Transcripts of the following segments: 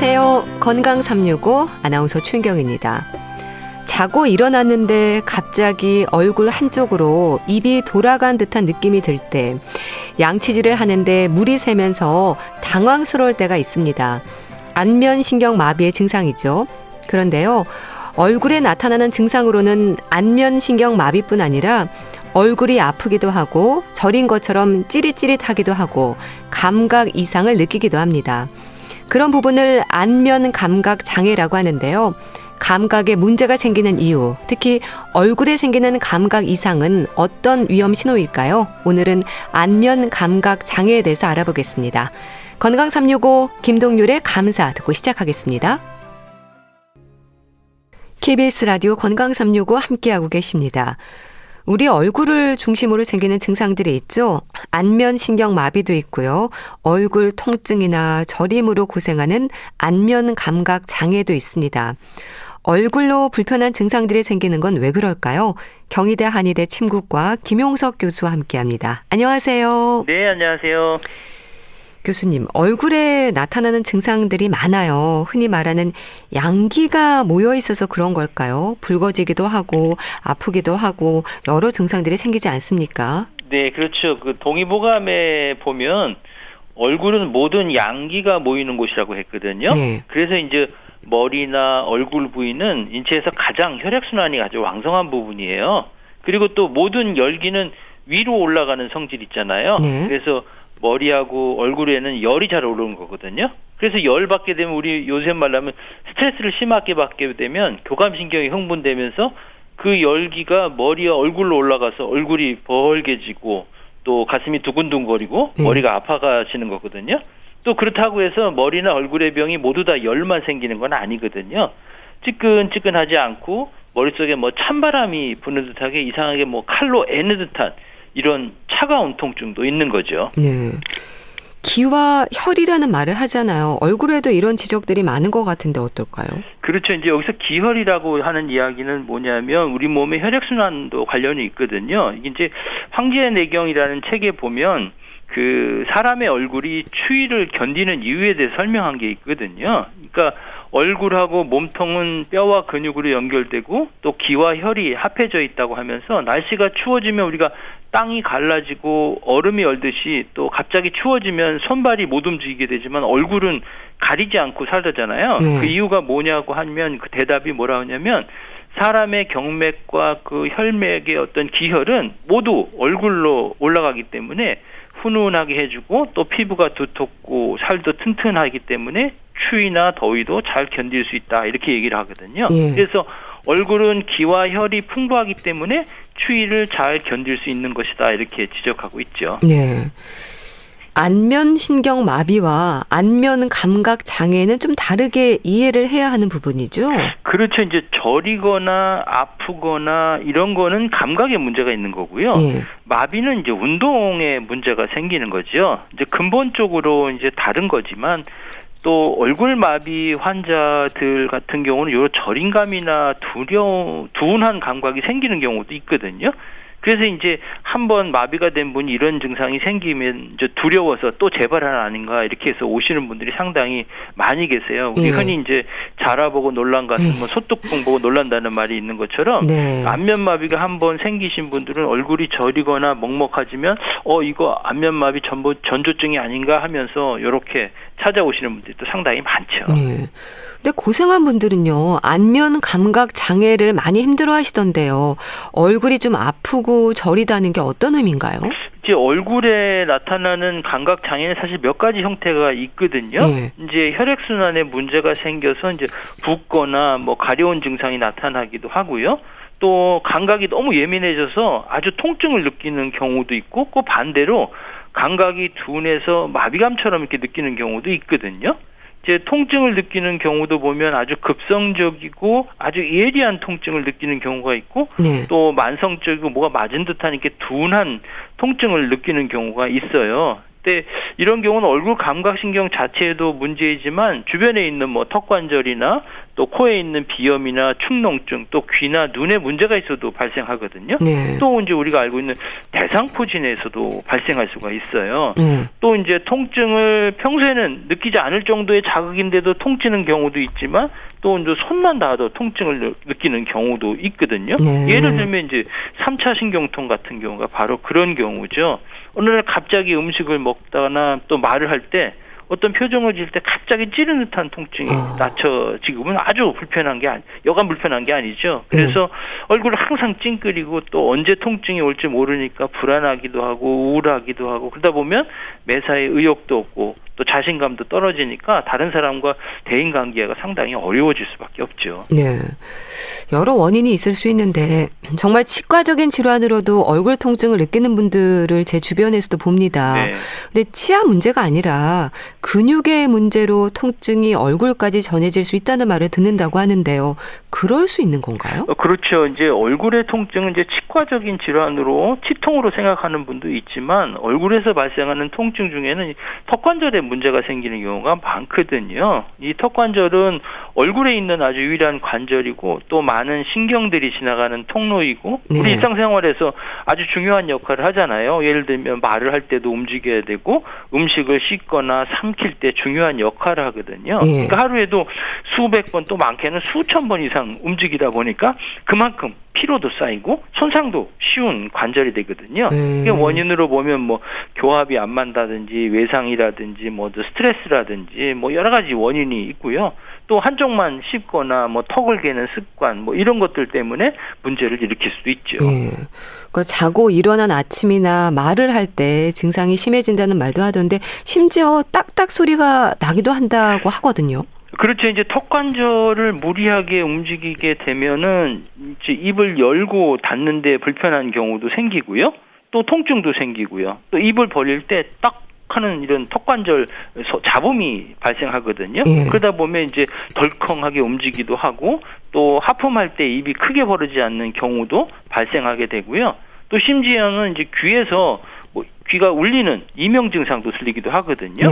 안녕하세요. 건강 365 아나운서 최인경입니다. 자고 일어났는데 갑자기 얼굴 한쪽으로 입이 돌아간 듯한 느낌이 들 때, 양치질을 하는데 물이 새면서 당황스러울 때가 있습니다. 안면신경 마비의 증상이죠. 그런데요, 얼굴에 나타나는 증상으로는 안면신경 마비뿐 아니라 얼굴이 아프기도 하고 저린 것처럼 찌릿찌릿하기도 하고 감각 이상을 느끼기도 합니다. 그런 부분을 안면 감각 장애라고 하는데요. 감각에 문제가 생기는 이유, 특히 얼굴에 생기는 감각 이상은 어떤 위험 신호일까요? 오늘은 안면 감각 장애에 대해서 알아보겠습니다. 건강 365 김동률의 감사 듣고 시작하겠습니다. KBS 라디오 건강 365 함께하고 계십니다. 우리 얼굴을 중심으로 생기는 증상들이 있죠. 안면신경 마비도 있고요. 얼굴 통증이나 저림으로 고생하는 안면 감각 장애도 있습니다. 얼굴로 불편한 증상들이 생기는 건 왜 그럴까요? 경희대 한의대 침구과 김용석 교수와 함께합니다. 안녕하세요. 네, 안녕하세요. 교수님, 얼굴에 나타나는 증상들이 많아요. 흔히 말하는 양기가 모여 있어서 그런 걸까요? 붉어지기도 하고 아프기도 하고 여러 증상들이 생기지 않습니까? 네, 그렇죠. 그 동의보감에 보면 얼굴은 모든 양기가 모이는 곳이라고 했거든요. 네. 그래서 이제 머리나 얼굴 부위는 인체에서 가장 혈액순환이 아주 왕성한 부분이에요. 그리고 또 모든 열기는 위로 올라가는 성질 있잖아요. 네. 그래서 머리하고 얼굴에는 열이 잘 오르는 거거든요. 그래서 열 받게 되면 우리 요새 말하면 스트레스를 심하게 받게 되면 교감신경이 흥분되면서 그 열기가 머리와 얼굴로 올라가서 얼굴이 벌개지고 또 가슴이 두근두근거리고 머리가 아파가시는 거거든요. 또 그렇다고 해서 머리나 얼굴의 병이 모두 다 열만 생기는 건 아니거든요. 찌끈찌끈하지 않고 머릿속에 뭐 찬바람이 부는 듯하게 이상하게 뭐 칼로 애는 듯한 이런 차가운 통증도 있는 거죠. 네. 기와 혈이라는 말을 하잖아요. 얼굴에도 이런 지적들이 많은 것 같은데 어떨까요? 그렇죠. 이제 여기서 기혈이라고 하는 이야기는 뭐냐면 우리 몸의 혈액순환도 관련이 있거든요. 이게 이제 황제의 내경이라는 책에 보면 그 사람의 얼굴이 추위를 견디는 이유에 대해 설명한 게 있거든요. 그러니까 얼굴하고 몸통은 뼈와 근육으로 연결되고 또 기와 혈이 합해져 있다고 하면서 날씨가 추워지면 우리가 땅이 갈라지고 얼음이 얼듯이 또 갑자기 추워지면 손발이 못 움직이게 되지만 얼굴은 가리지 않고 살다잖아요. 그 이유가 뭐냐고 하면 그 대답이 뭐라 하냐면 사람의 경맥과 그 혈맥의 어떤 기혈은 모두 얼굴로 올라가기 때문에 훈훈하게 해주고 또 피부가 두텁고 살도 튼튼하기 때문에 추위나 더위도 잘 견딜 수 있다 이렇게 얘기를 하거든요. 그래서 얼굴은 기와 혈이 풍부하기 때문에 추위를 잘 견딜 수 있는 것이다 이렇게 지적하고 있죠. 네. 안면신경 마비와 안면 감각 장애는 좀 다르게 이해를 해야 하는 부분이죠. 그렇죠. 이제 저리거나 아프거나 이런 거는 감각에 문제가 있는 거고요. 마비는 이제 운동에 문제가 생기는 거죠. 이제 근본적으로 이제 다른 거지만 또 얼굴 마비 환자들 같은 경우는 요 저림감이나 둔한 감각이 생기는 경우도 있거든요. 그래서 이제 한번 마비가 된 분이 이런 증상이 생기면 이제 두려워서 또 재발하는 아닌가 이렇게 해서 오시는 분들이 상당히 많이 계세요. 우리 흔히 이제 자라 보고 놀란 가슴, 뭐 소뚜껑 보고 놀란다는 말이 있는 것처럼 안면 마비가 한번 생기신 분들은 얼굴이 저리거나 먹먹해지면 이거 안면 마비 전조증이 아닌가 하면서 이렇게 찾아오시는 분들이 또 상당히 많죠. 근데 고생한 분들은요, 안면 감각 장애를 많이 힘들어 하시던데요. 얼굴이 좀 아프고 저리다는 게 어떤 의미인가요? 이제 얼굴에 나타나는 감각 장애는 사실 몇 가지 형태가 있거든요. 이제 혈액순환에 문제가 생겨서 이제 붓거나 뭐 가려운 증상이 나타나기도 하고요. 또 감각이 너무 예민해져서 아주 통증을 느끼는 경우도 있고, 그 반대로 감각이 둔해서 마비감처럼 이렇게 느끼는 경우도 있거든요. 이제 통증을 느끼는 경우도 보면 아주 급성적이고 아주 예리한 통증을 느끼는 경우가 있고 또 만성적이고 뭐가 맞은 듯한 이렇게 둔한 통증을 느끼는 경우가 있어요. 근데 이런 경우는 얼굴 감각신경 자체에도 문제이지만 주변에 있는 뭐 턱관절이나 또 코에 있는 비염이나 축농증, 또 귀나 눈에 문제가 있어도 발생하거든요. 네. 또 이제 우리가 알고 있는 대상포진에서도 발생할 수가 있어요. 네. 또 이제 통증을 평소에는 느끼지 않을 정도의 자극인데도 통치는 경우도 있지만 또 이제 손만 닿아도 통증을 느끼는 경우도 있거든요. 네. 예를 들면 이제 3차 신경통 같은 경우가 바로 그런 경우죠. 어느 날 갑자기 음식을 먹다나 또 말을 할 때 어떤 표정을 지을 때 갑자기 찌르는 듯한 통증이 지금은 아주 여간 불편한 게 아니죠. 그래서 얼굴을 항상 찡그리고 또 언제 통증이 올지 모르니까 불안하기도 하고 우울하기도 하고 그러다 보면 매사에 의욕도 없고 또 자신감도 떨어지니까 다른 사람과 대인관계가 상당히 어려워질 수밖에 없죠. 네. 여러 원인이 있을 수 있는데 정말 치과적인 질환으로도 얼굴 통증을 느끼는 분들을 제 주변에서도 봅니다. 네. 근데 치아 문제가 아니라 근육의 문제로 통증이 얼굴까지 전해질 수 있다는 말을 듣는다고 하는데요. 그럴 수 있는 건가요? 그렇죠. 이제 얼굴의 통증은 이제 치과적인 질환으로 치통으로 생각하는 분도 있지만 얼굴에서 발생하는 통증 중에는 턱관절에 문제가 생기는 경우가 많거든요. 이 턱관절은 얼굴에 있는 아주 유일한 관절이고 또 많은 신경들이 지나가는 통로이고 네. 우리 일상생활에서 아주 중요한 역할을 하잖아요. 예를 들면 말을 할 때도 움직여야 되고 음식을 씻거나 삼킬 때 중요한 역할을 하거든요. 네. 그러니까 하루에도 수백 번 또 많게는 수천 번 이상 움직이다 보니까 그만큼 피로도 쌓이고 손상도 쉬운 관절이 되거든요. 이게 원인으로 보면 뭐 교합이 안 맞다든지 외상이라든지 뭐 스트레스라든지 뭐 여러 가지 원인이 있고요. 또 한쪽만 씹거나 뭐 턱을 개는 습관 뭐 이런 것들 때문에 문제를 일으킬 수도 있죠. 네. 그러니까 자고 일어난 아침이나 말을 할 때 증상이 심해진다는 말도 하던데 심지어 딱딱 소리가 나기도 한다고 하거든요. 그렇죠. 이제 턱관절을 무리하게 움직이게 되면은 이제 입을 열고 닫는데 불편한 경우도 생기고요. 또 통증도 생기고요. 또 입을 벌릴 때 딱 하는 이런 턱관절 잡음이 발생하거든요. 그러다 보면 이제 덜컹하게 움직이기도 하고 또 하품할 때 입이 크게 벌어지지 않는 경우도 발생하게 되고요. 또 심지어는 이제 귀에서 뭐 귀가 울리는 이명 증상도 들리기도 하거든요.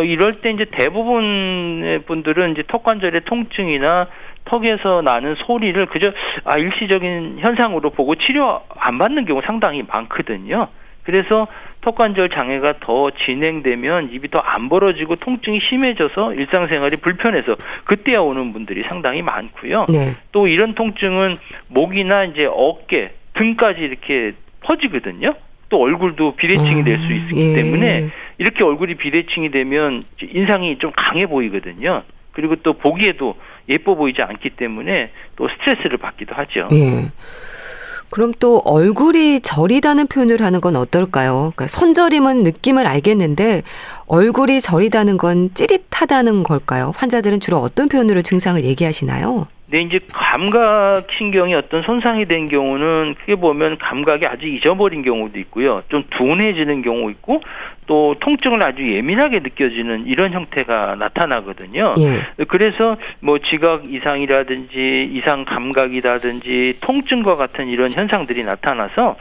이럴 때 이제 대부분의 분들은 이제 턱관절의 통증이나 턱에서 나는 소리를 그저 일시적인 현상으로 보고 치료 안 받는 경우 상당히 많거든요. 그래서 턱관절 장애가 더 진행되면 입이 더 안 벌어지고 통증이 심해져서 일상생활이 불편해서 그때야 오는 분들이 상당히 많고요. 또 이런 통증은 목이나 이제 어깨, 등까지 이렇게 퍼지거든요. 또 얼굴도 비대칭이 될 수 있기 때문에 이렇게 얼굴이 비대칭이 되면 인상이 좀 강해 보이거든요. 그리고 또 보기에도 예뻐 보이지 않기 때문에 또 스트레스를 받기도 하죠. 그럼 또 얼굴이 저리다는 표현을 하는 건 어떨까요? 그러니까 손저림은 느낌을 알겠는데 얼굴이 저리다는 건 찌릿하다는 걸까요? 환자들은 주로 어떤 표현으로 증상을 얘기하시나요? 네, 이제 감각신경이 어떤 손상이 된 경우는 크게 보면 감각이 아주 잊어버린 경우도 있고요. 좀 둔해지는 경우 있고 또 통증을 아주 예민하게 느껴지는 이런 형태가 나타나거든요. 그래서 뭐 지각 이상이라든지 이상 감각이라든지 통증과 같은 이런 현상들이 나타나서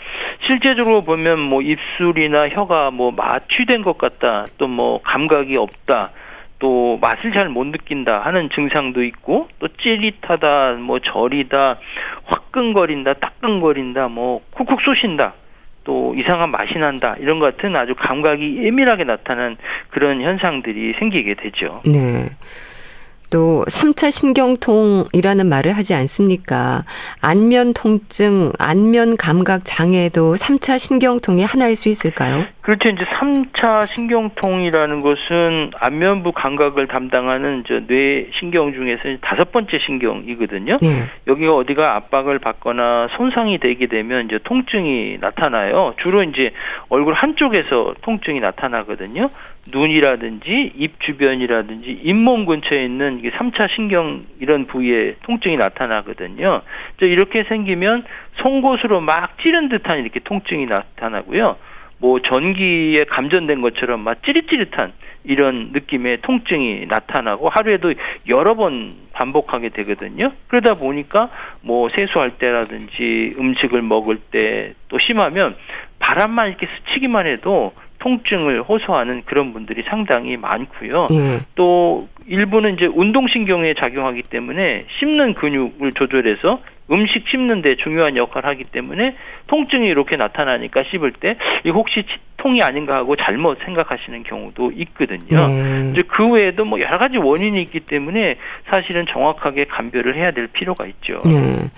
실제적으로 보면 뭐 입술이나 혀가 뭐 마취된 것 같다, 또 뭐 감각이 없다, 또 맛을 잘 못 느낀다 하는 증상도 있고 또 찌릿하다, 뭐 저리다, 화끈거린다, 따끔거린다, 뭐 쿡쿡 쏘신다, 또 이상한 맛이 난다 이런 것 같은 아주 감각이 예민하게 나타난 그런 현상들이 생기게 되죠. 또 3차 신경통이라는 말을 하지 않습니까? 안면 통증, 안면 감각 장애도 3차 신경통의 하나일 수 있을까요? 그렇죠. 이제 3차 신경통이라는 것은 안면부 감각을 담당하는 뇌 신경 중에서 5번째 신경이거든요. 여기가 어디가 압박을 받거나 손상이 되게 되면 이제 통증이 나타나요. 주로 이제 얼굴 한쪽에서 통증이 나타나거든요. 눈이라든지 입 주변이라든지 잇몸 근처에 있는 이게 3차 신경 이런 부위에 통증이 나타나거든요. 이렇게 생기면 송곳으로 막 찌른 듯한 이렇게 통증이 나타나고요. 뭐 전기에 감전된 것처럼 막 찌릿찌릿한 이런 느낌의 통증이 나타나고 하루에도 여러 번 반복하게 되거든요. 그러다 보니까 뭐 세수할 때라든지 음식을 먹을 때 또 심하면 바람만 이렇게 스치기만 해도 통증을 호소하는 그런 분들이 상당히 많고요. 또 일부는 이제 운동신경에 작용하기 때문에 씹는 근육을 조절해서 음식 씹는 데 중요한 역할을 하기 때문에 통증이 이렇게 나타나니까 씹을 때 이 혹시 치통이 아닌가 하고 잘못 생각하시는 경우도 있거든요. 이제 그 외에도 뭐 여러 가지 원인이 있기 때문에 사실은 정확하게 감별을 해야 될 필요가 있죠. 네.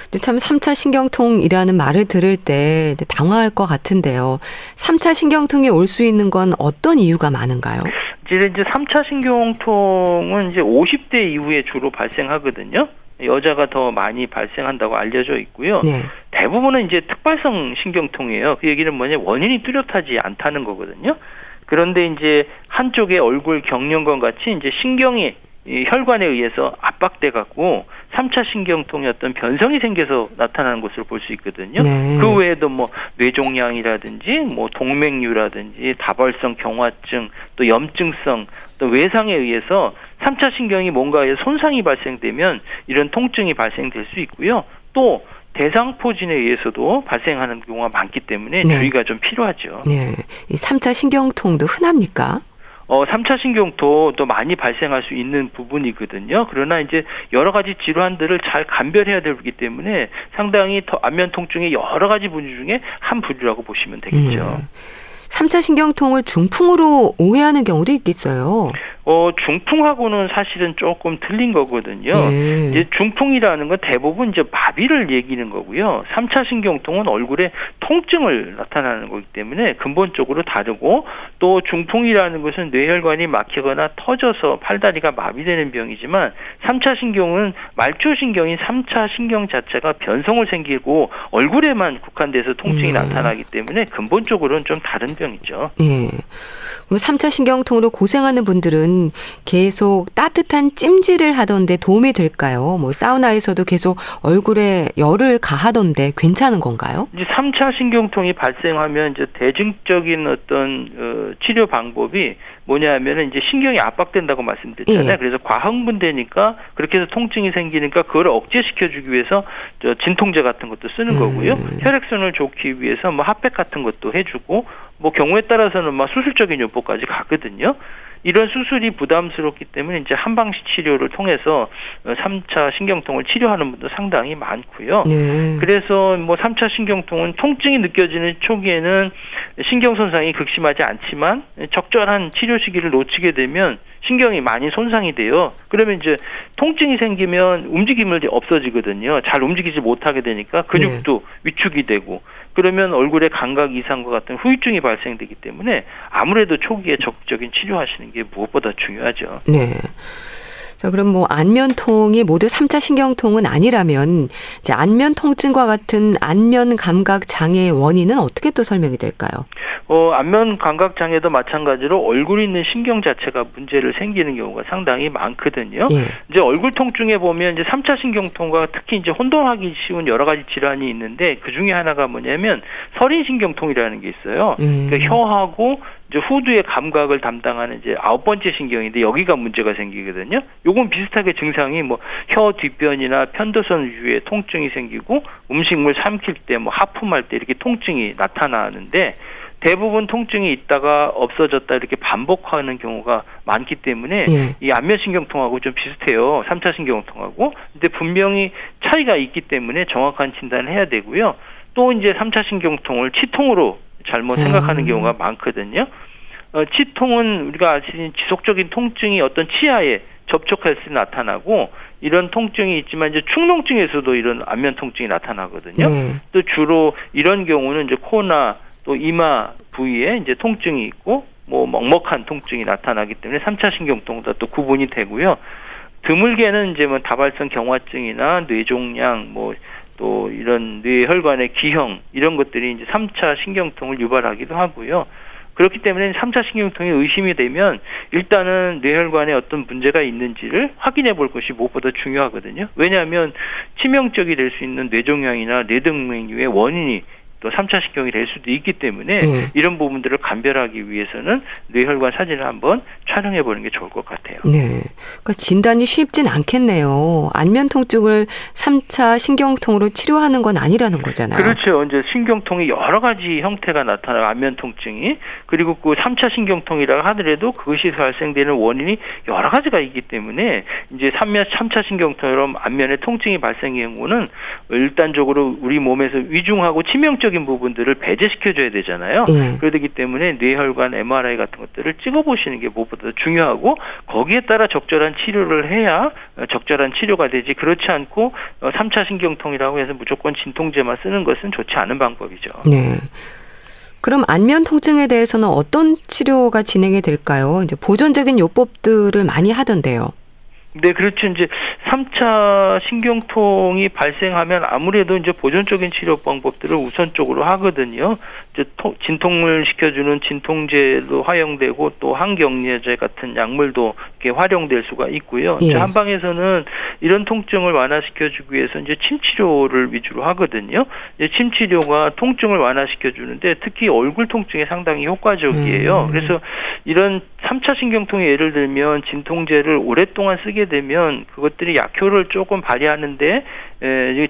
근데 참 3차 신경통이라는 말을 들을 때 당황할 것 같은데요. 3차 신경통이 올 수 있는 건 어떤 이유가 많은가요? 이제 3차 신경통은 이제 50대 이후에 주로 발생하거든요. 여자가 더 많이 발생한다고 알려져 있고요. 네. 대부분은 이제 특발성 신경통이에요. 그 얘기는 원인이 뚜렷하지 않다는 거거든요. 그런데 이제 한쪽의 얼굴 경련관 같이 이제 신경이 이 혈관에 의해서 압박돼 갖고 3차 신경통이 어떤 변성이 생겨서 나타나는 것으로 볼 수 있거든요. 네. 그 외에도 뭐 뇌종양이라든지 뭐 동맥류라든지 다발성 경화증, 또 염증성, 또 외상에 의해서 3차 신경이 뭔가에 손상이 발생되면 이런 통증이 발생될 수 있고요. 또 대상포진에 의해서도 발생하는 경우가 많기 때문에 주의가 좀 필요하죠. 네. 이 3차 신경통도 흔합니까? 3차 신경통도 많이 발생할 수 있는 부분이거든요. 그러나 이제 여러 가지 질환들을 잘 감별해야 되기 때문에 상당히 더 안면 통증의 여러 가지 부류 중에 한 부류라고 보시면 되겠죠. 3차 신경통을 중풍으로 오해하는 경우도 있겠어요. 중풍하고는 사실은 조금 틀린 거거든요. 이제 중풍이라는 건 대부분 이제 마비를 얘기하는 거고요. 3차 신경통은 얼굴에 통증을 나타나는 거기 때문에 근본적으로 다르고, 또 중풍이라는 것은 뇌혈관이 막히거나 터져서 팔다리가 마비되는 병이지만 3차 신경은 말초신경인 3차 신경 자체가 변성을 생기고 얼굴에만 국한돼서 통증이 나타나기 때문에 근본적으로는 좀 다른 병이죠. 그럼 3차 신경통으로 고생하는 분들은 계속 따뜻한 찜질을 하던데 도움이 될까요? 뭐 사우나에서도 계속 얼굴에 열을 가하던데 괜찮은 건가요? 이제 3차 신경통이 발생하면 이제 대중적인 어떤 치료 방법이 뭐냐면은 이제 신경이 압박된다고 말씀드렸잖아요. 그래서 과흥분되니까 그렇게 해서 통증이 생기니까 그걸 억제시켜주기 위해서 진통제 같은 것도 쓰는 거고요. 혈액순환을 좋기 위해서 뭐 핫팩 같은 것도 해주고, 뭐 경우에 따라서는 막 수술적인 요법까지 가거든요. 이런 수술이 부담스럽기 때문에 이제 한방식 치료를 통해서 3차 신경통을 치료하는 분도 상당히 많고요. 그래서 뭐 3차 신경통은 통증이 느껴지는 초기에는 신경 손상이 극심하지 않지만 적절한 치료 시기를 놓치게 되면 신경이 많이 손상이 돼요. 그러면 이제 통증이 생기면 움직임을 없어지거든요. 잘 움직이지 못하게 되니까 근육도 위축이 되고, 그러면 얼굴에 감각 이상과 같은 후유증이 발생되기 때문에 아무래도 초기에 적극적인 치료하시는 게 무엇보다 중요하죠. 자, 그럼 뭐 안면통이 모두 3차 신경통은 아니라면 이제 안면 통증과 같은 안면 감각 장애의 원인은 어떻게 또 설명이 될까요? 안면 감각 장애도 마찬가지로 얼굴에 있는 신경 자체가 문제를 생기는 경우가 상당히 많거든요. 이제 얼굴 통증에 보면 이제 3차 신경통과 특히 이제 혼동하기 쉬운 여러 가지 질환이 있는데, 그 중에 하나가 뭐냐면 서린 신경통이라는 게 있어요. 그러니까 혀하고 이제 후두의 감각을 담당하는 이제 9번째 신경인데 여기가 문제가 생기거든요. 요건 비슷하게 증상이 뭐 혀 뒷변이나 편도선 위에 통증이 생기고, 음식물 삼킬 때 뭐 하품할 때 이렇게 통증이 나타나는데, 대부분 통증이 있다가 없어졌다 이렇게 반복하는 경우가 많기 때문에 이 안면신경통하고 좀 비슷해요. 3차 신경통하고. 근데 분명히 차이가 있기 때문에 정확한 진단을 해야 되고요. 또 이제 3차 신경통을 치통으로 잘못 생각하는 경우가 많거든요. 치통은 우리가 아시는 지속적인 통증이 어떤 치아에 접촉할 때 나타나고, 이런 통증이 있지만 이제 축농증에서도 이런 안면 통증이 나타나거든요. 또 주로 이런 경우는 이제 코나 또 이마 부위에 이제 통증이 있고, 뭐 먹먹한 통증이 나타나기 때문에 3차 신경통도 또 구분이 되고요. 드물게는 이제 뭐 다발성 경화증이나 뇌종양, 뭐 또 이런 뇌혈관의 기형, 이런 것들이 이제 3차 신경통을 유발하기도 하고요. 그렇기 때문에 3차 신경통이 의심이 되면 일단은 뇌혈관에 어떤 문제가 있는지를 확인해 볼 것이 무엇보다 중요하거든요. 왜냐하면 치명적이 될 수 있는 뇌종양이나 뇌동맥류의 원인이 또 3차 신경이 될 수도 있기 때문에 이런 부분들을 감별하기 위해서는 뇌혈관 사진을 한번 촬영해 보는 게 좋을 것 같아요. 네. 그러니까 진단이 쉽진 않겠네요. 안면 통증을 3차 신경통으로 치료하는 건 아니라는 거잖아요. 그렇죠. 이제 신경통이 여러 가지 형태가 나타나요. 안면 통증이. 그리고 그 3차 신경통이라고 하더라도 그것이 발생되는 원인이 여러 가지가 있기 때문에 이제 3차 신경통처럼 안면에 통증이 발생의 경우는 일단적으로 우리 몸에서 위중하고 치명적인 부분들을 배제시켜줘야 되잖아요. 그러기 때문에 뇌혈관 MRI 같은 것들을 찍어보시는 게 무엇보다 중요하고 거기에 따라 적절한 치료를 해야 적절한 치료가 되지 그렇지 않고 3차 신경통이라고 해서 무조건 진통제만 쓰는 것은 좋지 않은 방법이죠. 네. 그럼 안면 통증에 대해서는 어떤 치료가 진행이 될까요? 이제 보존적인 요법들을 많이 하던데요. 네, 그렇죠. 이제 3차 신경통이 발생하면 아무래도 이제 보존적인 치료 방법들을 우선적으로 하거든요. 이제 진통을 시켜주는 진통제도 활용되고 또 항경련제 같은 약물도 이렇게 활용될 수가 있고요. 이제 한방에서는 이런 통증을 완화시켜주기 위해서 이제 침 치료를 위주로 하거든요. 이제 침 치료가 통증을 완화시켜주는데 특히 얼굴 통증에 상당히 효과적이에요. 그래서 이런 3차 신경통의 예를 들면 진통제를 오랫동안 쓰게 되면 그것들이 약효를 조금 발휘하는데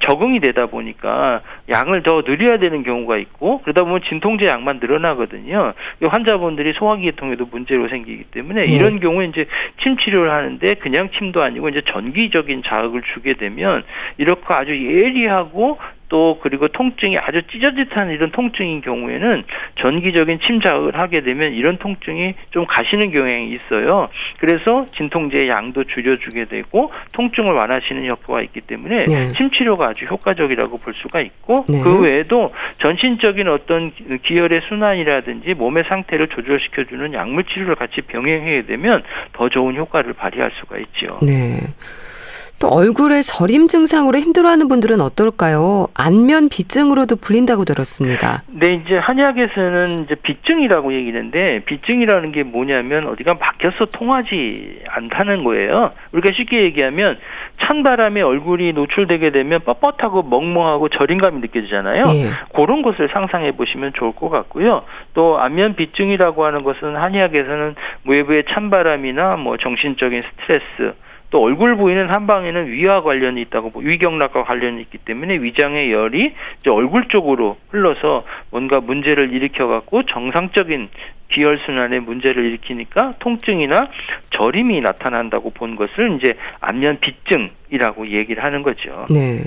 적응이 되다 보니까 약을 더 늘려야 되는 경우가 있고 그러다 보면 진통제 약만 늘어나거든요. 환자분들이 소화기계통에도 문제로 생기기 때문에 이런 경우에 이제 침 치료를 하는데 그냥 침도 아니고 이제 전기적인 자극을 주게 되면 이렇게 아주 예리하고 또 그리고 통증이 아주 찢어짓한 이런 통증인 경우에는 전기적인 침 자극을 하게 되면 이런 통증이 좀 가시는 경향이 있어요. 그래서 진통제의 양도 줄여주게 되고 통증을 완화시키는 효과가 있기 때문에 침 치료가 아주 효과적이라고 볼 수가 있고 그 외에도 전신적인 어떤 기혈의 순환이라든지 몸의 상태를 조절시켜주는 약물 치료를 같이 병행하게 되면 더 좋은 효과를 발휘할 수가 있죠. 네. 또 얼굴에 저림 증상으로 힘들어하는 분들은 어떨까요? 안면 비증으로도 불린다고 들었습니다. 네, 이제 한의학에서는 이제 비증이라고 얘기하는데 비증이라는 게 뭐냐면 어디가 막혀서 통하지 않다는 거예요. 우리가 쉽게 얘기하면 찬바람에 얼굴이 노출되게 되면 뻣뻣하고 멍멍하고 저림감이 느껴지잖아요. 그런 것을 상상해 보시면 좋을 것 같고요. 또 안면 비증이라고 하는 것은 한의학에서는 외부의 찬바람이나 뭐 정신적인 스트레스 또 얼굴 부위는 한방에는 위와 관련이 있다고 위경락과 관련이 있기 때문에 위장의 열이 이제 얼굴 쪽으로 흘러서 뭔가 문제를 일으켜 갖고 정상적인 기혈 순환에 문제를 일으키니까 통증이나 저림이 나타난다고 본 것을 이제 안면 비증이라고 얘기를 하는 거죠. 네.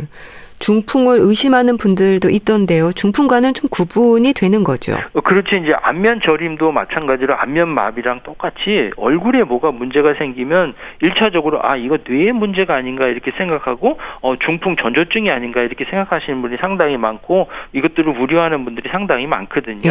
중풍을 의심하는 분들도 있던데요. 중풍과는 좀 구분이 되는 거죠. 그렇지. 이제 안면 저림도 마찬가지로 안면 마비랑 똑같이 얼굴에 뭐가 문제가 생기면 1차적으로 이거 뇌의 문제가 아닌가 이렇게 생각하고 중풍 전조증이 아닌가 이렇게 생각하시는 분이 상당히 많고 이것들을 우려하는 분들이 상당히 많거든요.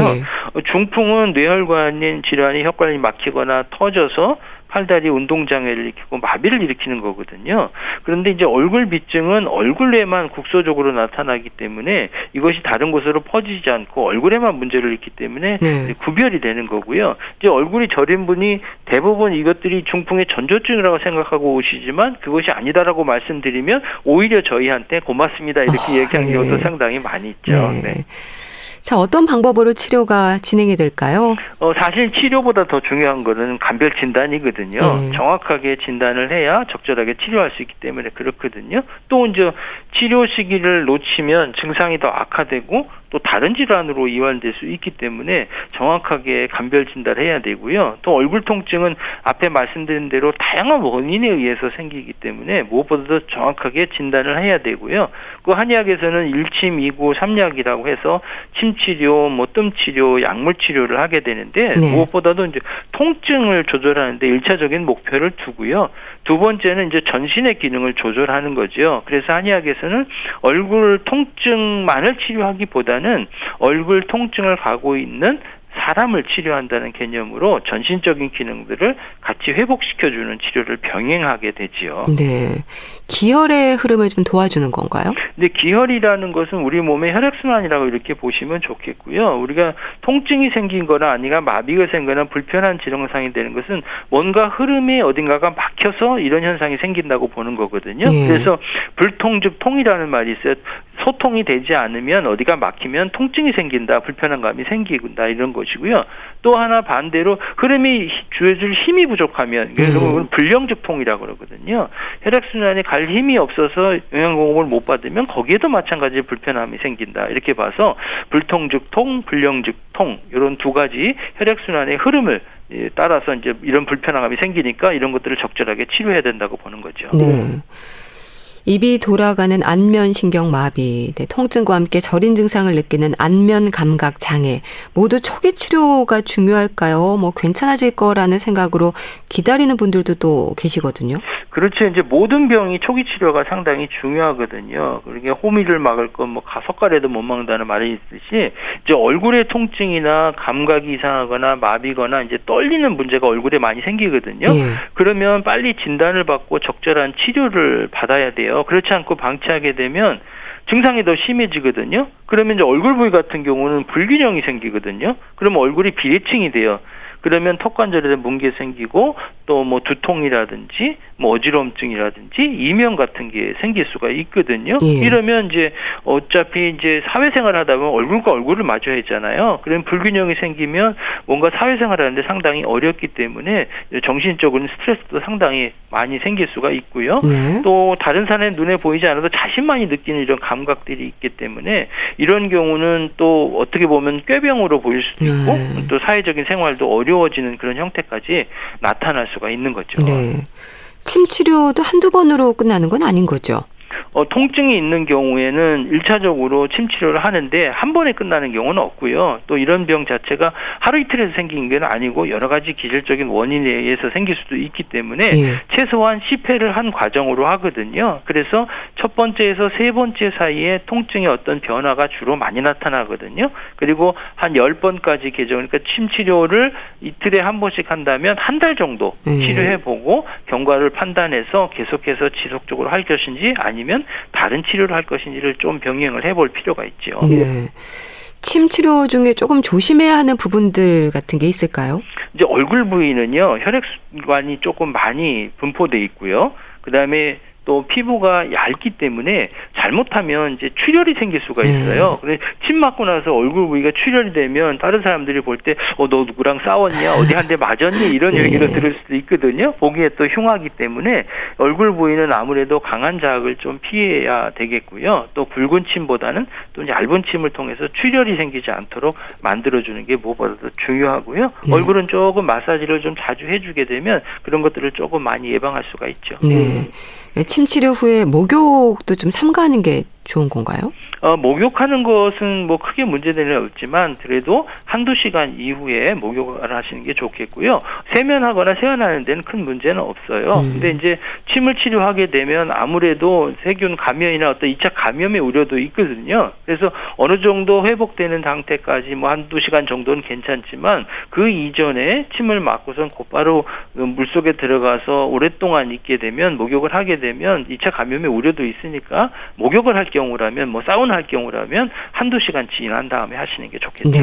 중풍은 뇌혈관 질환이 혈관이 막히거나 터져서 팔다리 운동장애를 일으키고 마비를 일으키는 거거든요. 그런데 이제 얼굴 비증은 얼굴에만 국소적으로 나타나기 때문에 이것이 다른 곳으로 퍼지지 않고 얼굴에만 문제를 일으키기 때문에 구별이 되는 거고요. 이제 얼굴이 저린 분이 대부분 이것들이 중풍의 전조증이라고 생각하고 오시지만 그것이 아니다라고 말씀드리면 오히려 저희한테 고맙습니다 이렇게 얘기하는 경우도 상당히 많이 있죠. 네. 자, 어떤 방법으로 치료가 진행이 될까요? 사실 치료보다 더 중요한 거는 감별 진단이거든요. 정확하게 진단을 해야 적절하게 치료할 수 있기 때문에 그렇거든요. 또 이제 치료 시기를 놓치면 증상이 더 악화되고 또 다른 질환으로 이완될 수 있기 때문에 정확하게 감별 진단을 해야 되고요. 또 얼굴 통증은 앞에 말씀드린 대로 다양한 원인에 의해서 생기기 때문에 무엇보다도 정확하게 진단을 해야 되고요. 그 한의학에서는 1침, 2구, 3약이라고 해서 침치료, 뜸치료, 약물 치료를 하게 되는데 무엇보다도 이제 통증을 조절하는데 1차적인 목표를 두고요. 두 번째는 이제 전신의 기능을 조절하는 거죠. 그래서 한의학에서는 얼굴 통증만을 치료하기보다는 얼굴 통증을 갖고 있는 사람을 치료한다는 개념으로 전신적인 기능들을 같이 회복시켜주는 치료를 병행하게 되지요. 네. 기혈의 흐름을 좀 도와주는 건가요? 네, 기혈이라는 것은 우리 몸의 혈액순환이라고 이렇게 보시면 좋겠고요. 우리가 통증이 생긴 거나 아니면 마비가 생거나 불편한 증상이 되는 것은 뭔가 흐름이 어딘가가 막혀서 이런 현상이 생긴다고 보는 거거든요. 그래서 불통 즉 통이라는 말이 있어요. 소통이 되지 않으면 어디가 막히면 통증이 생긴다, 불편한 감이 생긴다 이런 것이고요. 또 하나 반대로 흐름이 주어질 힘이 부족하면 그건 불량적 통이라고 그러거든요. 혈액순환에 갈 힘이 없어서 영양공급을 못 받으면 거기에도 마찬가지 불편함이 생긴다. 이렇게 봐서 불통즉 통, 불량즉 통 이런 두 가지 혈액순환의 흐름을 따라서 이제 이런 불편함이 생기니까 이런 것들을 적절하게 치료해야 된다고 보는 거죠. 네. 입이 돌아가는 안면신경 마비, 네, 통증과 함께 저린 증상을 느끼는 안면 감각 장애 모두 초기 치료가 중요할까요? 뭐 괜찮아질 거라는 생각으로 기다리는 분들도 또 계시거든요. 그렇죠. 이제 모든 병이 초기 치료가 상당히 중요하거든요. 그러니까 호미를 막을 건 뭐 가석가래도 못 막는다는 말이 있듯이 이제 얼굴의 통증이나 감각이 이상하거나 마비거나 이제 떨리는 문제가 얼굴에 많이 생기거든요. 그러면 빨리 진단을 받고 적절한 치료를 받아야 돼요. 그렇지 않고 방치하게 되면 증상이 더 심해지거든요. 그러면 이제 얼굴 부위 같은 경우는 불균형이 생기거든요. 그러면 얼굴이 비대칭이 돼요. 그러면 턱관절에 뭉개 생기고 또 뭐 두통이라든지 뭐 어지러움증이라든지 이명 같은 게 생길 수가 있거든요. 이러면 이제 어차피 이제 사회생활 하다 보면 얼굴과 얼굴을 마주해야 했잖아요. 그러면 불균형이 생기면 뭔가 사회생활하는데 상당히 어렵기 때문에 정신적으로는 스트레스도 상당히 많이 생길 수가 있고요. 또 다른 사람의 눈에 보이지 않아도 자신만이 느끼는 이런 감각들이 있기 때문에 이런 경우는 또 어떻게 보면 꾀병으로 보일 수도 있고 또 사회적인 생활도 어려워지는 그런 형태까지 나타날 수가 있는 거죠. 네. 침 치료도 한두 번으로 끝나는 건 아닌 거죠? 통증이 있는 경우에는 1차적으로 침 치료를 하는데 한 번에 끝나는 경우는 없고요. 또 이런 병 자체가 하루 이틀에서 생긴 게 아니고 여러 가지 기질적인 원인에 의해서 생길 수도 있기 때문에 최소한 10회를 한 과정으로 하거든요. 그래서 첫 번째에서 세 번째 사이에 통증의 어떤 변화가 주로 많이 나타나거든요. 그리고 한 10번까지 그러니까 침 치료를 이틀에 한 번씩 한다면 한 달 정도 치료해보고 경과를 판단해서 계속해서 지속적으로 할 것인지 아니면 다른 치료를 할 것인지를 좀 병행을 해볼 필요가 있죠. 네. 침 치료 중에 조금 조심해야 하는 부분들 같은 게 있을까요? 이제 얼굴 부위는요, 혈액순환이 조금 많이 분포돼 있고요. 그다음에 또 피부가 얇기 때문에 잘못하면 이제 출혈이 생길 수가 있어요. 그래서 침 맞고 나서 얼굴 부위가 출혈이 되면 다른 사람들이 볼 때 너 누구랑 싸웠냐, 어디 한 대 맞았니 이런 얘기를 들을 수도 있거든요. 보기에 또 흉하기 때문에 얼굴 부위는 아무래도 강한 자극을 좀 피해야 되겠고요. 또 굵은 침보다는 또 얇은 침을 통해서 출혈이 생기지 않도록 만들어주는 게 무엇보다도 중요하고요. 얼굴은 조금 마사지를 좀 자주 해주게 되면 그런 것들을 조금 많이 예방할 수가 있죠. 침 치료 후에 목욕도 좀 삼가하는 게 좋은 건가요? 목욕하는 것은 뭐 크게 문제되는 건 없지만 그래도 한두 시간 이후에 목욕을 하시는 게 좋겠고요. 세면하거나 세안하는 데는 큰 문제는 없어요. 근데 이제 침을 치료하게 되면 아무래도 세균 감염이나 어떤 2차 감염의 우려도 있거든요. 그래서 어느 정도 회복되는 상태까지 뭐 한두 시간 정도는 괜찮지만 그 이전에 침을 맞고선 곧바로 물속에 들어가서 오랫동안 있게 되면 목욕을 하게 되면 2차 감염의 우려도 있으니까 목욕을 할 경우라면 뭐 사우나 할 경우라면 한두 시간 지난 다음에 하시는 게 좋겠죠.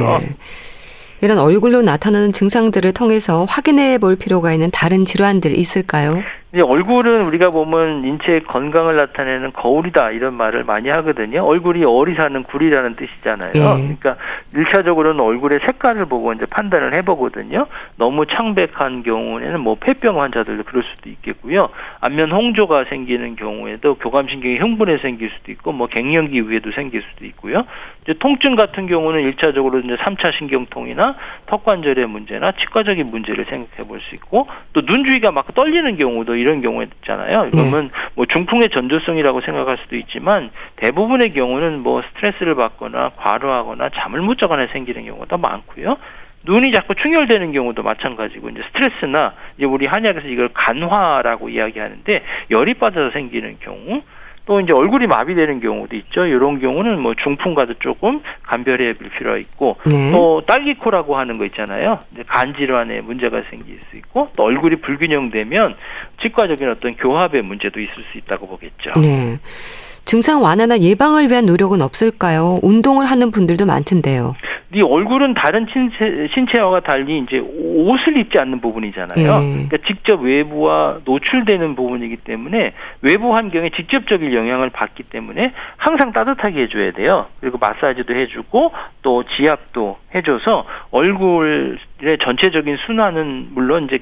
이런 얼굴로 나타나는 증상들을 통해서 확인해 볼 필요가 있는 다른 질환들 있을까요? 이제 얼굴은 우리가 보면 인체의 건강을 나타내는 거울이다 이런 말을 많이 하거든요. 얼굴이 어리 사는 굴이라는 뜻이잖아요. 그러니까 1차적으로는 얼굴의 색깔을 보고 이제 판단을 해보거든요. 너무 창백한 경우에는 뭐 폐병 환자들도 그럴 수도 있겠고요. 안면 홍조가 생기는 경우에도 교감신경이 흥분해서 생길 수도 있고 뭐 갱년기 이후에도 생길 수도 있고요. 이제 통증 같은 경우는 1차적으로 이제 3차 신경통이나 턱관절의 문제나 치과적인 문제를 생각해 볼 수 있고 또 눈 주위가 막 떨리는 경우도 이런 경우에 있잖아요. 그러면 뭐 중풍의 전조성이라고 생각할 수도 있지만 대부분의 경우는 뭐 스트레스를 받거나 과로하거나 잠을 못 자거나 생기는 경우가 더 많고요. 눈이 자꾸 충혈되는 경우도 마찬가지고 이제 스트레스나 이제 우리 한의학에서 이걸 간화라고 이야기하는데 열이 빠져서 생기는 경우 또 이제 얼굴이 마비되는 경우도 있죠. 이런 경우는 뭐 중풍과도 조금 감별해 볼 필요가 있고 또 딸기코라고 하는 거 있잖아요. 이제 간 질환에 문제가 생길 수 있고 또 얼굴이 불균형되면 치과적인 어떤 교합의 문제도 있을 수 있다고 보겠죠. 증상 완화나 예방을 위한 노력은 없을까요? 운동을 하는 분들도 많던데요. 네 얼굴은 다른 신체와 달리 이제 옷을 입지 않는 부분이잖아요. 그러니까 직접 외부와 노출되는 부분이기 때문에 외부 환경에 직접적인 영향을 받기 때문에 항상 따뜻하게 해줘야 돼요. 그리고 마사지도 해주고 또 지압도 해줘서 얼굴의 전체적인 순환은 물론 이제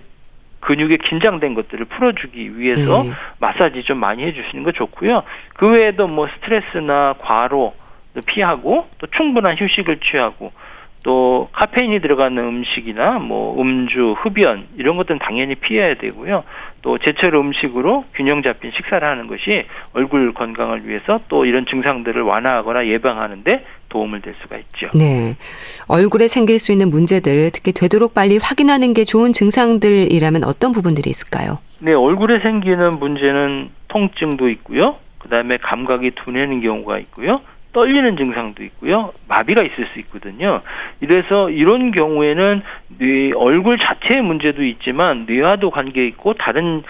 근육에 긴장된 것들을 풀어주기 위해서 마사지 좀 많이 해주시는 거 좋고요. 그 외에도 뭐 스트레스나 과로 피하고 또 충분한 휴식을 취하고 또 카페인이 들어가는 음식이나 뭐 음주, 흡연 이런 것들은 당연히 피해야 되고요. 또 제철 음식으로 균형 잡힌 식사를 하는 것이 얼굴 건강을 위해서 또 이런 증상들을 완화하거나 예방하는 데 도움을 될 수가 있죠. 네. 얼굴에 생길 수 있는 문제들, 특히 되도록 빨리 확인하는 게 좋은 증상들이라면 어떤 부분들이 있을까요? 네, 얼굴에 생기는 문제는 통증도 있고요. 그다음에 감각이 둔해는 경우가 있고요. 떨리는 증상도 있고요. 마비가 있을 수 있거든요. 이래서 이런 경우에는 뇌 얼굴 자체의 문제도 있지만 뇌와도 관계 있고 다른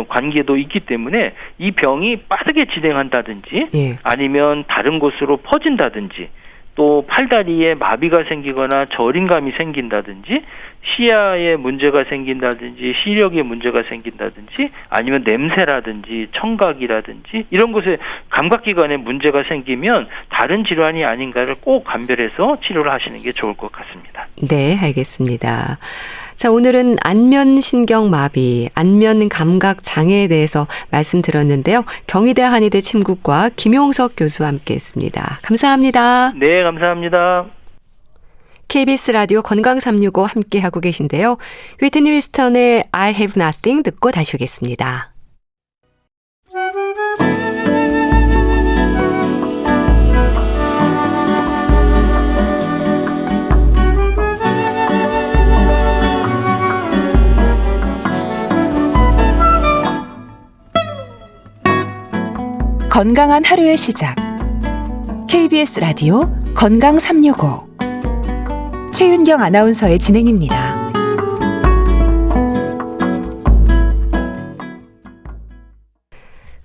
관계도 있기 때문에 이 병이 빠르게 진행한다든지 아니면 다른 곳으로 퍼진다든지 또 팔다리에 마비가 생기거나 저림감이 생긴다든지 시야에 문제가 생긴다든지 시력에 문제가 생긴다든지 아니면 냄새라든지 청각이라든지 이런 것에 감각기관에 문제가 생기면 다른 질환이 아닌가를 꼭 감별해서 치료를 하시는 게 좋을 것 같습니다. 네, 알겠습니다. 자, 오늘은 안면신경마비, 안면감각장애에 대해서 말씀드렸는데요. 경희대 한의대 침구과 김용석 교수와 함께했습니다. 감사합니다. 네, 감사합니다. KBS 라디오 건강365 함께하고 계신데요. 휘트니 휴스턴의 I have nothing 듣고 다시 오겠습니다. 건강한 하루의 시작. KBS 라디오 건강365 최윤경 아나운서의 진행입니다.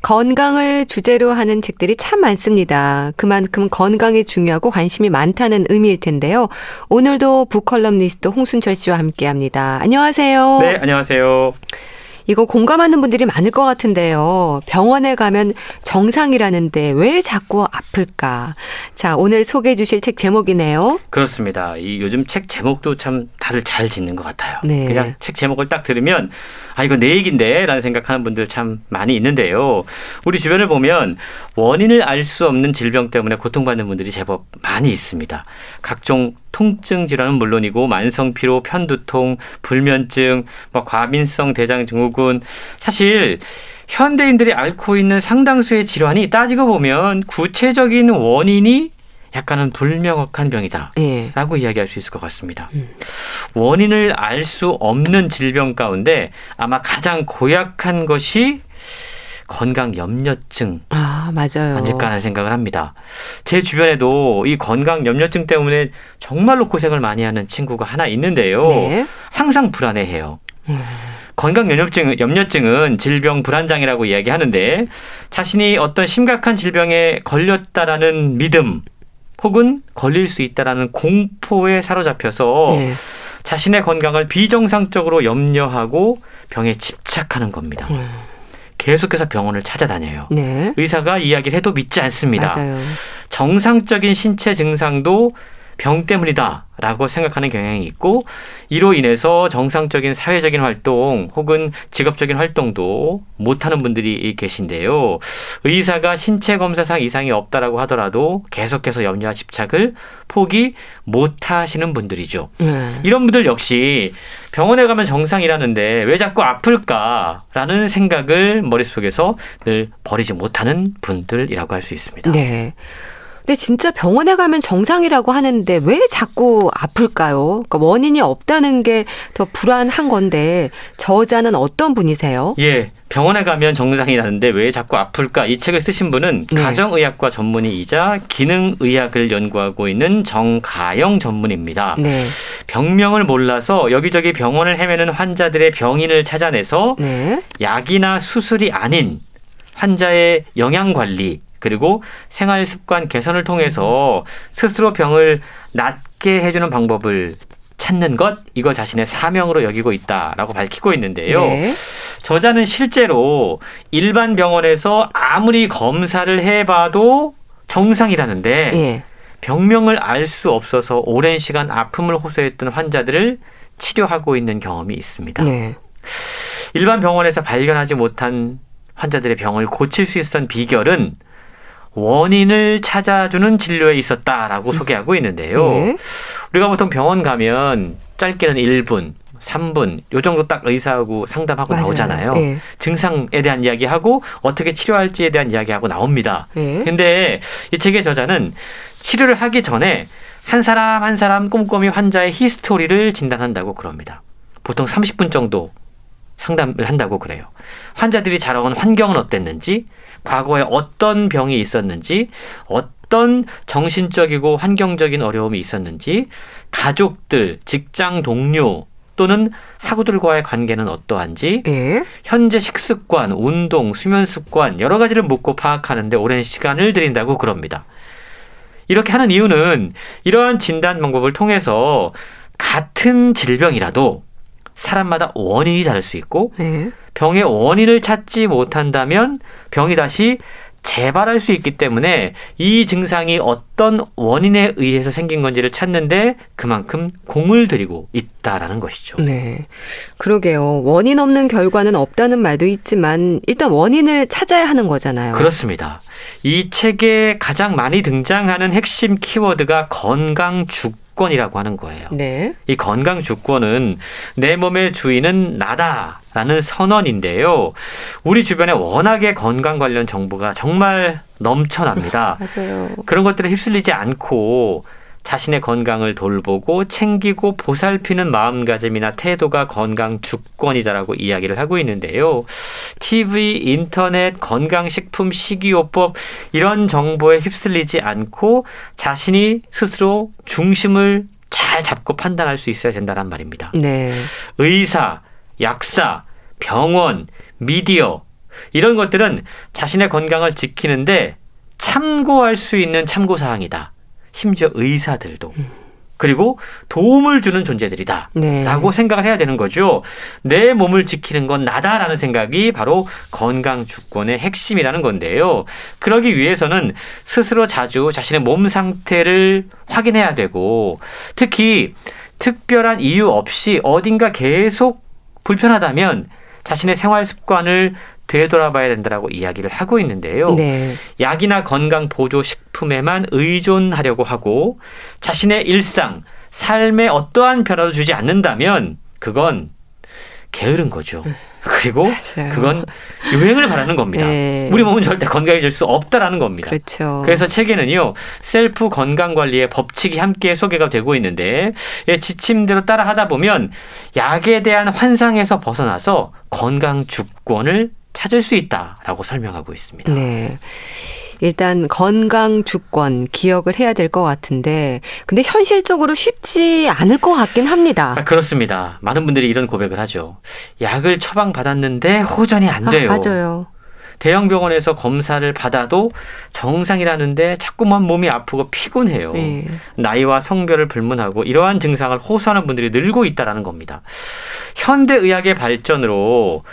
건강을 주제로 하는 책들이 참 많습니다. 그만큼 건강이 중요하고 관심이 많다는 의미일 텐데요. 오늘도 북컬럼니스트 홍순철 씨와 함께합니다. 안녕하세요. 네, 안녕하세요. 이거 공감하는 분들이 많을 것 같은데요. 병원에 가면 정상이라는데 왜 자꾸 아플까? 자, 오늘 소개해 주실 책 제목이네요. 그렇습니다. 이 요즘 책 제목도 참 다들 잘 짓는 것 같아요. 네. 그냥 책 제목을 딱 들으면 아, 이거 내 얘기인데 라는 생각하는 분들 참 많이 있는데요. 우리 주변을 보면 원인을 알 수 없는 질병 때문에 고통받는 분들이 제법 많이 있습니다. 각종 통증 질환은 물론이고 만성피로, 편두통, 불면증, 과민성 대장증후군 사실 현대인들이 앓고 있는 상당수의 질환이 따지고 보면 구체적인 원인이 약간은 불명확한 병이다 라고 이야기할 수 있을 것 같습니다. 원인을 알 수 없는 질병 가운데 아마 가장 고약한 것이 건강 염려증 맞아요. 아닐까 하는 생각을 합니다. 제 주변에도 이 건강 염려증 때문에 정말로 고생을 많이 하는 친구가 하나 있는데요. 네. 항상 불안해해요. 건강 염려증은 질병 불안장애라고 이야기하는데 자신이 어떤 심각한 질병에 걸렸다라는 믿음 혹은 걸릴 수 있다라는 공포에 사로잡혀서 자신의 건강을 비정상적으로 염려하고 병에 집착하는 겁니다. 계속해서 병원을 찾아다녀요. 네. 의사가 이야기를 해도 믿지 않습니다. 맞아요. 정상적인 신체 증상도 병 때문이다라고 생각하는 경향이 있고 이로 인해서 정상적인 사회적인 활동 혹은 직업적인 활동도 못하는 분들이 계신데요. 의사가 신체 검사상 이상이 없다라고 하더라도 계속해서 염려와 집착을 포기 못하시는 분들이죠. 이런 분들 역시 병원에 가면 정상이라는데 왜 자꾸 아플까라는 생각을 머릿속에서 늘 버리지 못하는 분들이라고 할 수 있습니다. 네. 근데 진짜 병원에 가면 정상이라고 하는데 왜 자꾸 아플까요? 그러니까 원인이 없다는 게 더 불안한 건데 저자는 어떤 분이세요? 예, 병원에 가면 정상이라는데 왜 자꾸 아플까? 이 책을 쓰신 분은 가정의학과 전문의이자 기능의학을 연구하고 있는 정가영 전문의입니다. 네. 병명을 몰라서 여기저기 병원을 헤매는 환자들의 병인을 찾아내서 약이나 수술이 아닌 환자의 영양관리 그리고 생활 습관 개선을 통해서 스스로 병을 낫게 해주는 방법을 찾는 것, 이걸 자신의 사명으로 여기고 있다라고 밝히고 있는데요. 네. 저자는 실제로 일반 병원에서 아무리 검사를 해봐도 정상이라는데 예. 병명을 알 수 없어서 오랜 시간 아픔을 호소했던 환자들을 치료하고 있는 경험이 있습니다. 네. 일반 병원에서 발견하지 못한 환자들의 병을 고칠 수 있었던 비결은 원인을 찾아주는 진료에 있었다라고 소개하고 있는데요. 예. 우리가 보통 병원 가면 짧게는 1분, 3분 요 정도 딱 의사하고 상담하고 맞아요. 나오잖아요. 예. 증상에 대한 이야기하고 어떻게 치료할지에 대한 이야기하고 나옵니다. 예. 근데 이 책의 저자는 치료를 하기 전에 한 사람 한 사람 꼼꼼히 환자의 히스토리를 진단한다고 그럽니다. 보통 30분 정도 상담을 한다고 그래요. 환자들이 자라온 환경은 어땠는지, 과거에 어떤 병이 있었는지, 어떤 정신적이고 환경적인 어려움이 있었는지, 가족들, 직장 동료 또는 학우들과의 관계는 어떠한지, 예. 현재 식습관, 운동, 수면 습관 여러 가지를 묻고 파악하는데 오랜 시간을 들인다고 그럽니다. 이렇게 하는 이유는 이러한 진단 방법을 통해서 같은 질병이라도 사람마다 원인이 다를 수 있고 예. 병의 원인을 찾지 못한다면 병이 다시 재발할 수 있기 때문에 이 증상이 어떤 원인에 의해서 생긴 건지를 찾는데 그만큼 공을 들이고 있다라는 것이죠. 네. 그러게요. 원인 없는 결과는 없다는 말도 있지만 일단 원인을 찾아야 하는 거잖아요. 그렇습니다. 이 책에 가장 많이 등장하는 핵심 키워드가 건강 주권이라고 하는 거예요. 네. 이 건강 주권은 내 몸의 주인은 나다라는 선언인데요. 우리 주변에 워낙에 건강 관련 정보가 정말 넘쳐납니다. 맞아요. 그런 것들에 휩쓸리지 않고 자신의 건강을 돌보고 챙기고 보살피는 마음가짐이나 태도가 건강 주권이다라고 이야기를 하고 있는데요. TV, 인터넷, 건강식품, 식이요법 이런 정보에 휩쓸리지 않고 자신이 스스로 중심을 잘 잡고 판단할 수 있어야 된다는 말입니다. 네. 의사, 약사, 병원, 미디어 이런 것들은 자신의 건강을 지키는데 참고할 수 있는 참고사항이다. 심지어 의사들도. 그리고 도움을 주는 존재들이다. 네. 라고 생각을 해야 되는 거죠. 내 몸을 지키는 건 나다라는 생각이 바로 건강 주권의 핵심이라는 건데요. 그러기 위해서는 스스로 자주 자신의 몸 상태를 확인해야 되고 특히 특별한 이유 없이 어딘가 계속 불편하다면 자신의 생활 습관을 되돌아봐야 된다라고 이야기를 하고 있는데요. 네. 약이나 건강 보조 식품에만 의존하려고 하고 자신의 일상, 삶에 어떠한 변화도 주지 않는다면 그건 게으른 거죠. 그리고 맞아요. 그건 유행을 바라는 겁니다. 네. 우리 몸은 절대 건강해질 수 없다라는 겁니다. 그렇죠. 그래서 책에는요, 셀프 건강관리의 법칙이 함께 소개가 되고 있는데, 지침대로 따라 하다 보면 약에 대한 환상에서 벗어나서 건강 주권을 찾을 수 있다라고 설명하고 있습니다. 네. 일단 건강 주권 기억을 해야 될 것 같은데 근데 현실적으로 쉽지 않을 것 같긴 합니다. 그렇습니다. 많은 분들이 이런 고백을 하죠. 약을 처방받았는데 호전이 안 돼요. 맞아요. 대형 병원에서 검사를 받아도 정상이라는데 자꾸만 몸이 아프고 피곤해요. 네. 나이와 성별을 불문하고 이러한 증상을 호소하는 분들이 늘고 있다는 겁니다. 현대의학의 발전으로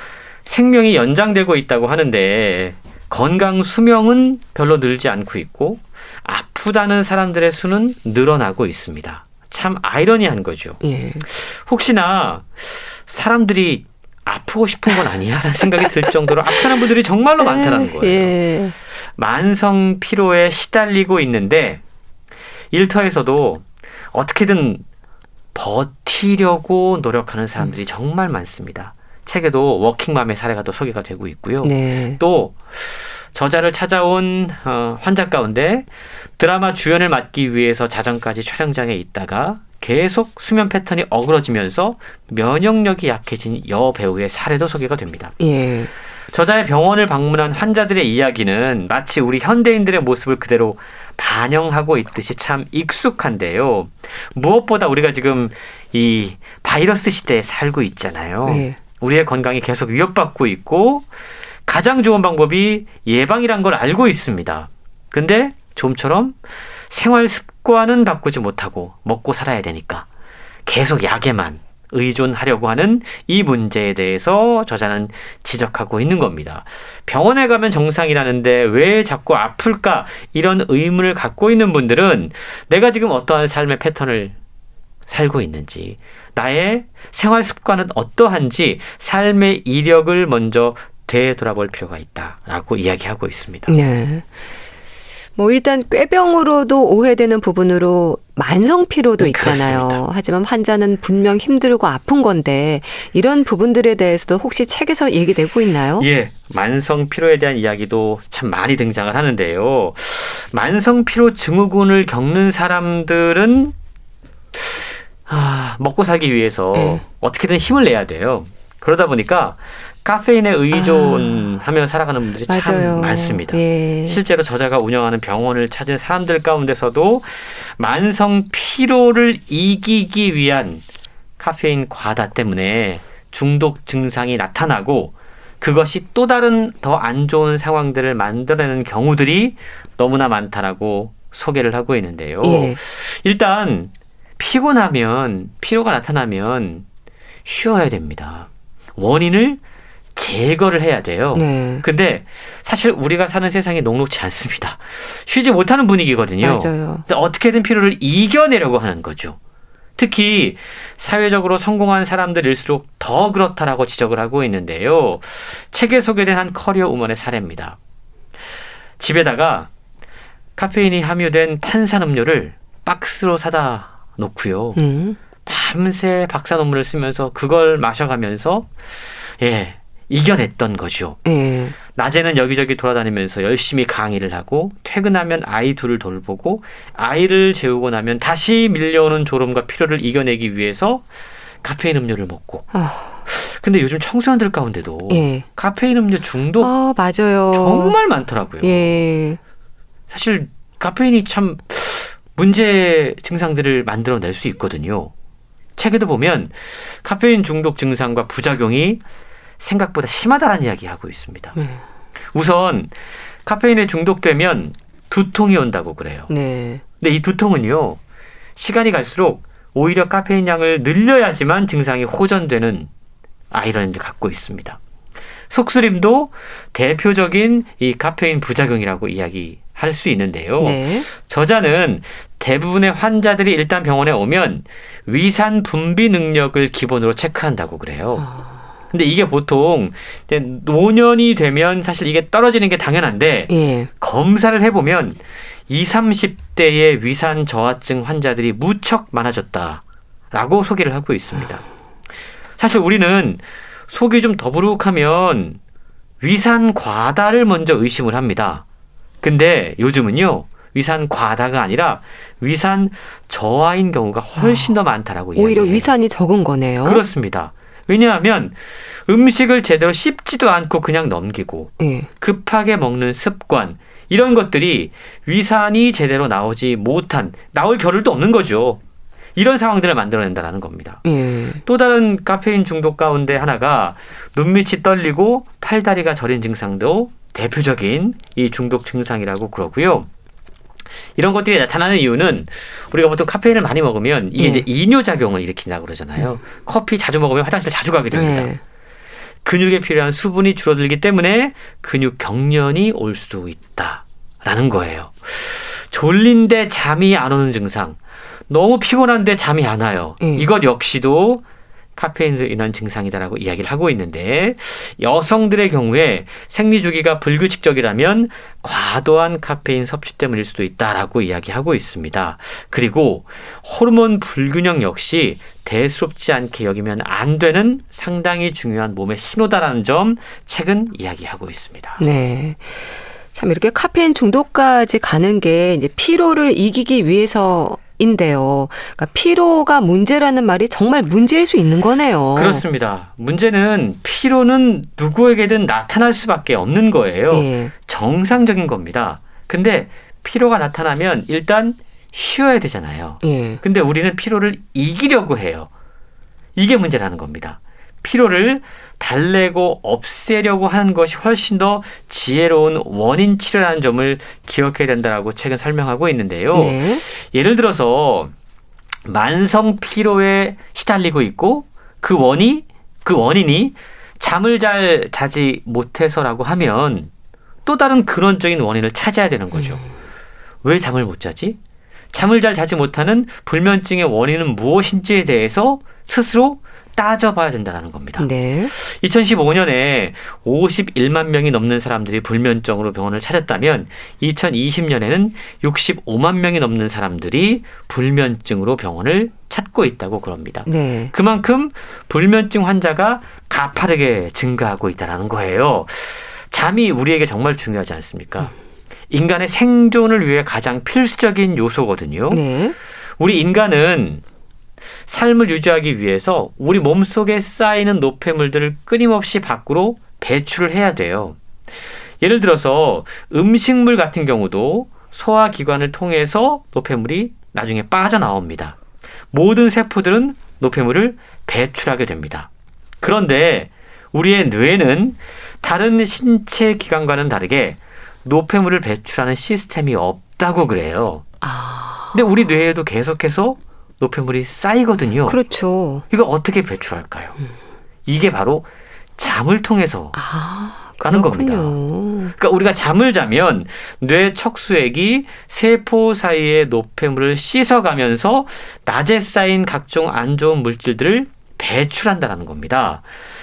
생명이 연장되고 있다고 하는데 건강 수명은 별로 늘지 않고 있고 아프다는 사람들의 수는 늘어나고 있습니다. 참 아이러니한 거죠. 예. 혹시나 사람들이 아프고 싶은 건 아니야? 라는 생각이 들 정도로 아프다는 분들이 정말로 많다는 거예요. 예. 만성 피로에 시달리고 있는데 일터에서도 어떻게든 버티려고 노력하는 사람들이 정말 많습니다. 책에도 워킹맘의 사례가 또 소개가 되고 있고요. 네. 또 저자를 찾아온 환자 가운데 드라마 주연을 맡기 위해서 자정까지 촬영장에 있다가 계속 수면 패턴이 어그러지면서 면역력이 약해진 여배우의 사례도 소개가 됩니다. 예. 저자의 병원을 방문한 환자들의 이야기는 마치 우리 현대인들의 모습을 그대로 반영하고 있듯이 참 익숙한데요. 무엇보다 우리가 지금 이 바이러스 시대에 살고 있잖아요. 예. 우리의 건강이 계속 위협받고 있고 가장 좋은 방법이 예방이란 걸 알고 있습니다. 근데 좀처럼 생활 습관은 바꾸지 못하고 먹고 살아야 되니까 계속 약에만 의존하려고 하는 이 문제에 대해서 저자는 지적하고 있는 겁니다. 병원에 가면 정상이라는데 왜 자꾸 아플까? 이런 의문을 갖고 있는 분들은 내가 지금 어떠한 삶의 패턴을 살고 있는지, 나의 생활 습관은 어떠한지 삶의 이력을 먼저 되돌아볼 필요가 있다라고 이야기하고 있습니다. 네. 뭐 일단 꾀병으로도 오해되는 부분으로 만성 피로도 있잖아요. 그렇습니다. 하지만 환자는 분명 힘들고 아픈 건데 이런 부분들에 대해서도 혹시 책에서 얘기되고 있나요? 예, 만성 피로에 대한 이야기도 참 많이 등장을 하는데요. 만성 피로 증후군을 겪는 사람들은 먹고 살기 위해서 어떻게든 힘을 내야 돼요. 그러다 보니까 카페인에 의존하며 살아가는 분들이 맞아요. 참 많습니다. 예. 실제로 저자가 운영하는 병원을 찾은 사람들 가운데서도 만성 피로를 이기기 위한 카페인 과다 때문에 중독 증상이 나타나고 그것이 또 다른 더 안 좋은 상황들을 만들어내는 경우들이 너무나 많다라고 소개를 하고 있는데요. 예. 일단 피곤하면, 피로가 나타나면 쉬어야 됩니다. 원인을 제거를 해야 돼요. 네. 근데 사실 우리가 사는 세상이 녹록지 않습니다. 쉬지 못하는 분위기거든요. 맞아요. 근데 어떻게든 피로를 이겨내려고 하는 거죠. 특히 사회적으로 성공한 사람들일수록 더 그렇다라고 지적을 하고 있는데요. 책에 소개된 한 커리어 우먼의 사례입니다. 집에다가 카페인이 함유된 탄산음료를 박스로 사다 놓고요. 밤새 박사 논문을 쓰면서 그걸 마셔가면서 이겨냈던 거죠. 예. 낮에는 여기저기 돌아다니면서 열심히 강의를 하고 퇴근하면 아이 둘을 돌보고 아이를 재우고 나면 다시 밀려오는 졸음과 피로를 이겨내기 위해서 카페인 음료를 먹고. 근데 요즘 청소년들 가운데도 예. 카페인 음료 중독 맞아요. 정말 많더라고요. 예. 사실 카페인이 참 문제 증상들을 만들어낼 수 있거든요. 책에도 보면 카페인 중독 증상과 부작용이 생각보다 심하다는 이야기하고 있습니다. 우선 카페인에 중독되면 두통이 온다고 그래요. 네. 근데 이 두통은요, 시간이 갈수록 오히려 카페인 양을 늘려야지만 증상이 호전되는 아이러니를 갖고 있습니다. 속쓰림도 대표적인 이 카페인 부작용이라고 이야기할 수 있는데요. 네. 저자는 대부분의 환자들이 일단 병원에 오면 위산 분비 능력을 기본으로 체크한다고 그래요. 근데 이게 보통 이제 노년이 되면 사실 이게 떨어지는 게 당연한데 예. 검사를 해보면 20, 30대의 위산 저하증 환자들이 무척 많아졌다라고 소개를 하고 있습니다. 사실 우리는 속이 좀 더부룩하면 위산 과다를 먼저 의심을 합니다. 근데 요즘은요, 위산 과다가 아니라 위산 저하인 경우가 훨씬 더 많다라고 오히려 이야기해요. 위산이 적은 거네요. 그렇습니다. 왜냐하면 음식을 제대로 씹지도 않고 그냥 넘기고 예. 급하게 먹는 습관, 이런 것들이 위산이 제대로 나올 겨를도 없는 거죠. 이런 상황들을 만들어낸다는 겁니다. 예. 또 다른 카페인 중독 가운데 하나가 눈밑이 떨리고 팔다리가 저린 증상도 대표적인 이 중독 증상이라고 그러고요. 이런 것들이 나타나는 이유는 우리가 보통 카페인을 많이 먹으면 이게 이제 이뇨작용을 일으킨다고 그러잖아요. 커피 자주 먹으면 화장실 자주 가게 됩니다. 예. 근육에 필요한 수분이 줄어들기 때문에 근육 경련이 올 수도 있다라는 거예요. 졸린데 잠이 안 오는 증상, 너무 피곤한데 잠이 안 와요. 이것 역시도 카페인으로 인한 증상이다라고 이야기를 하고 있는데, 여성들의 경우에 생리주기가 불규칙적이라면 과도한 카페인 섭취 때문일 수도 있다라고 이야기하고 있습니다. 그리고 호르몬 불균형 역시 대수롭지 않게 여기면 안 되는 상당히 중요한 몸의 신호다라는 점 책은 이야기하고 있습니다. 네. 참 이렇게 카페인 중독까지 가는 게 이제 피로를 이기기 위해서인데요. 그러니까 피로가 문제라는 말이 정말 문제일 수 있는 거네요. 그렇습니다. 문제는 피로는 누구에게든 나타날 수밖에 없는 거예요. 예. 정상적인 겁니다. 근데 피로가 나타나면 일단 쉬어야 되잖아요. 예. 근데 우리는 피로를 이기려고 해요. 이게 문제라는 겁니다. 피로를 달래고 없애려고 하는 것이 훨씬 더 지혜로운 원인 치료라는 점을 기억해야 된다라고 책은 설명하고 있는데요. 네. 예를 들어서 만성 피로에 시달리고 있고 그 원인이 잠을 잘 자지 못해서라고 하면 또 다른 근원적인 원인을 찾아야 되는 거죠. 왜 잠을 못 자지? 잠을 잘 자지 못하는 불면증의 원인은 무엇인지에 대해서 스스로 따져봐야 된다는 겁니다. 네. 2015년에 51만 명이 넘는 사람들이 불면증으로 병원을 찾았다면 2020년에는 65만 명이 넘는 사람들이 불면증으로 병원을 찾고 있다고 그럽니다. 네. 그만큼 불면증 환자가 가파르게 증가하고 있다는 거예요. 잠이 우리에게 정말 중요하지 않습니까? 인간의 생존을 위해 가장 필수적인 요소거든요. 네. 우리 인간은 삶을 유지하기 위해서 우리 몸속에 쌓이는 노폐물들을 끊임없이 밖으로 배출을 해야 돼요. 예를 들어서 음식물 같은 경우도 소화기관을 통해서 노폐물이 나중에 빠져나옵니다. 모든 세포들은 노폐물을 배출하게 됩니다. 그런데 우리의 뇌는 다른 신체 기관과는 다르게 노폐물을 배출하는 시스템이 없다고 그래요. 근데 우리 뇌에도 계속해서 노폐물이 쌓이거든요. 그렇죠. 이거 어떻게 배출할까요? 이게 바로 잠을 통해서 가는 겁니다. 그러니까 우리가 잠을 자면 뇌 척수액이 세포 사이의 노폐물을 씻어가면서 낮에 쌓인 각종 안 좋은 물질들을 배출한다는 겁니다.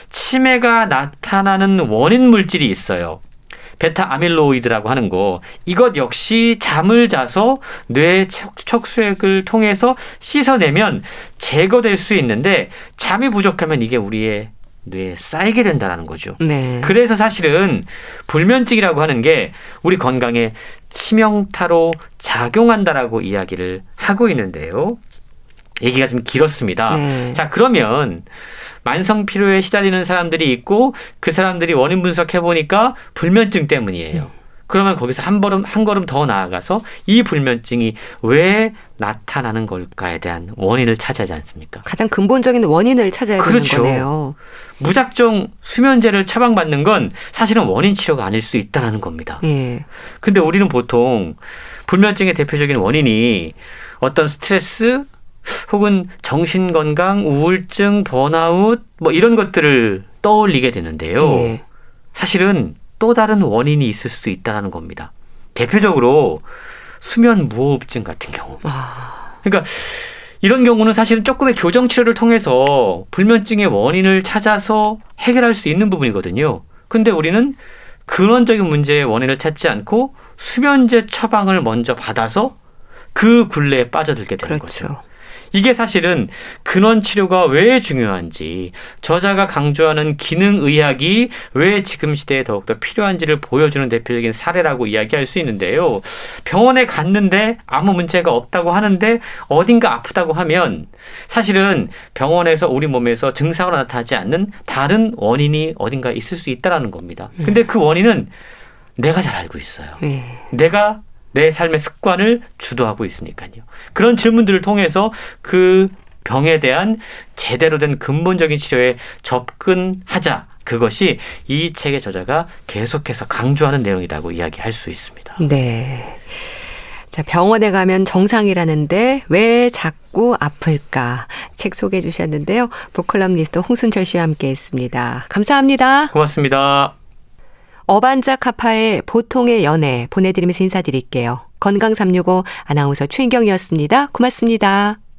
치매가 나타나는 원인 물질이 있어요. 베타 아밀로이드라고 하는 거. 이것 역시 잠을 자서 뇌 척수액을 통해서 씻어내면 제거될 수 있는데 잠이 부족하면 이게 우리의 뇌에 쌓이게 된다는 거죠. 네. 그래서 사실은 불면증이라고 하는 게 우리 건강에 치명타로 작용한다라고 이야기를 하고 있는데요. 얘기가 좀 길었습니다. 네. 자, 그러면 만성 피로에 시달리는 사람들이 있고 그 사람들이 원인 분석해 보니까 불면증 때문이에요. 그러면 거기서 한 걸음 더 나아가서 이 불면증이 왜 나타나는 걸까에 대한 원인을 찾아야 하지 않습니까? 가장 근본적인 원인을 찾아야 그렇죠. 되는 거네요. 무작정 수면제를 처방받는 건 사실은 원인 치료가 아닐 수 있다는 겁니다. 예. 근데 우리는 보통 불면증의 대표적인 원인이 어떤 스트레스 혹은 정신건강, 우울증, 번아웃 뭐 이런 것들을 떠올리게 되는데요. 예. 사실은 또 다른 원인이 있을 수 있다는 겁니다. 대표적으로 수면 무호흡증 같은 경우. 그러니까 이런 경우는 사실은 조금의 교정 치료를 통해서 불면증의 원인을 찾아서 해결할 수 있는 부분이거든요. 근데 우리는 근원적인 문제의 원인을 찾지 않고 수면제 처방을 먼저 받아서 그 굴레에 빠져들게 되는 그렇죠. 거죠. 이게 사실은 근원 치료가 왜 중요한지, 저자가 강조하는 기능의학이 왜 지금 시대에 더욱더 필요한지를 보여주는 대표적인 사례라고 이야기할 수 있는데요. 병원에 갔는데 아무 문제가 없다고 하는데 어딘가 아프다고 하면 사실은 병원에서 우리 몸에서 증상으로 나타나지 않는 다른 원인이 어딘가 있을 수 있다는 겁니다. 근데 그 원인은 내가 잘 알고 있어요. 예. 내가 내 삶의 습관을 주도하고 있으니까요. 그런 질문들을 통해서 그 병에 대한 제대로 된 근본적인 치료에 접근하자. 그것이 이 책의 저자가 계속해서 강조하는 내용이라고 이야기할 수 있습니다. 네. 자, 병원에 가면 정상이라는데 왜 자꾸 아플까? 책 소개해 주셨는데요. 북컬럼니스트 홍순철 씨와 함께했습니다. 감사합니다. 고맙습니다. 어반자 카파의 보통의 연애 보내드리면서 인사드릴게요. 건강365 아나운서 최인경이었습니다. 고맙습니다.